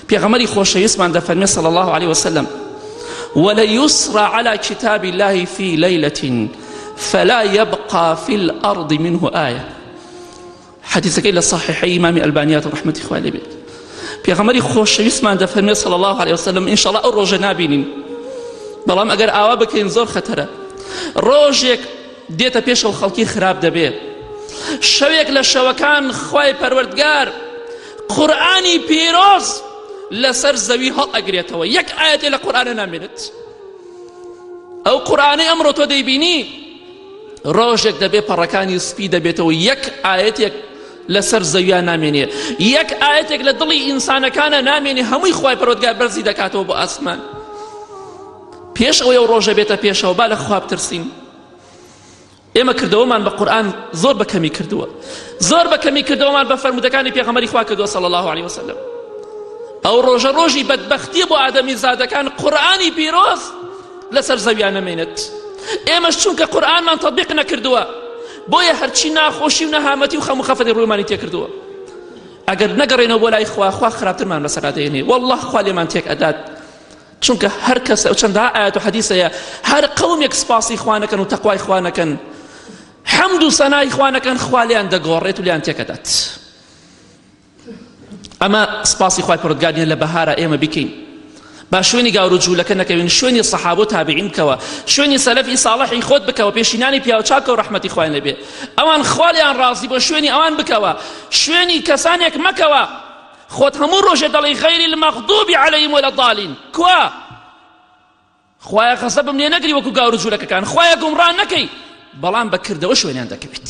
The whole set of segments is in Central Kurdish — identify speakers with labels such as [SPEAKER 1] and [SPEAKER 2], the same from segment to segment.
[SPEAKER 1] پێغەمبەری خۆشەویستمان دەفەرمێ صلى الله عليه وسلم وليسرى على كتاب الله في ليلة فلا يبقى في الأرض منه آية. حديثك إلى صحيحي إمام الألبانيات رحمة إخواني بيت پێغەمبەری خۆشەویستمان دەفەرمێ صلى الله عليه وسلم إن شاء الله ئەو ڕۆژە نابینین، بەڵام ئەگەر ئاوا بکەین زۆر خەتەرە. ڕۆژێک دێتە پێشەوە خەڵکی خراپ دەبێ، شەوێک لە شەوەکان خوای پەروەردگار قورئانی پیرۆز لەسەر زەوی هەڵ ئەگرێتەوە، یەک ئاەتێ لە قورئانە نامێنێت. ئەو قورئانەی ئەمڕۆ تۆ دەیبینی ڕۆژێک دەبێ پەڕەکانی سپی دەبێتەوە، یەک ئاەتێک لەسەر زەویان نامێنێ، یەک ئاەتێک لە دڵی ئینسانەکانە نامێنێ، هەمووی خوای پەروەردگار بەرزی دەکاتەوە بۆ ئاسمان. پێش ئەوەی ئەو ڕۆژە بێتە پێشەوە با لە خوا بترسین. ئێمە کردەوەمان بە قورئان زۆر بەکەمی کردووە، زۆر بەکەمی کردەوەمان بە فەرمودەکانی پێغەمبەری خوا کردووە صلی الله عليه وسلم. ئەو ڕۆژە ڕۆژی بەدبەختی بۆ ئادەمی زادەکان قورئانی پیرۆز لەسەر زەویان نەمێنێت. ئێمەش چونکە قورئانمان تەطبیق نەکردووە بۆیە هەرچی ناخۆشی و نەهامەتی و خەم و خەفەتی ڕوویمانی تێکردووە. ئەگەر نەگەڕێنەوە بۆ لای خوا، خوا خراپترمان بەسەر دەهێنێ. والله خوا لێمان تێک ئەدات، چونکە هەر کەس چەندها ئاەت و حەدیثەیە هەر قەومێک سپاسی خوا نەکەن و تەقوای خوا نەکەن، حەمد و سەنای خوا نەکەن، خوا لیان دەگۆڕێت و لیان تێکەدات. ئەمە سپاسی خوای پەروەردگار لە بەهارە ئێمە بکەین، با شوێنی گاور و جوولەکە نەکەوین، شوێنی سەحابە و تابعین بکەوە، شوێنی سەلەفی ساڵحی خۆت بکەوە، پێشینانی پیاو چاکە و ڕەحمەتی خوایان لێبێ، ئەوان خوا لیان ڕازی بۆ شوێنی ئەوان بکەوە، شوێنی کەسانێک مەکەوە خۆت هەموو ڕۆژێ دەڵێی غەیری المەغضوب عەلەیهیم وەلا ضالین. کوا خوایە غەزەبم لێ نەگری وەکو گاور و جوولەکەکان، خوایە گومڕان نەکەی، بەڵام بەکردەوە شوێنیان دەکەوێت.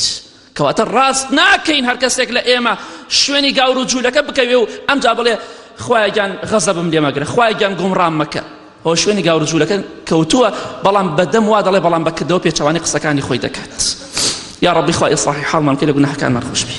[SPEAKER 1] کەواتە ڕاست ناکەین هەر کەسێک لە ئێمە شوێنی گاور و جوولەکە بکەوێ و ئەمجا بڵێ خوایە گیان غەزەبم لێ مەگرە، خوایە گیان گومڕان مەکە. ئەوە شوێنی گاور و جوولەکە کەوتووە، بەڵام بەدەم وا دەڵێ، بەڵام بەکردەوە پێچەوانی قسەکانی خۆی دەکات. یا ڕەبی خوای ئیسلاحی حاڵمان بکەی، لە گوناحەکانمان خۆش بی.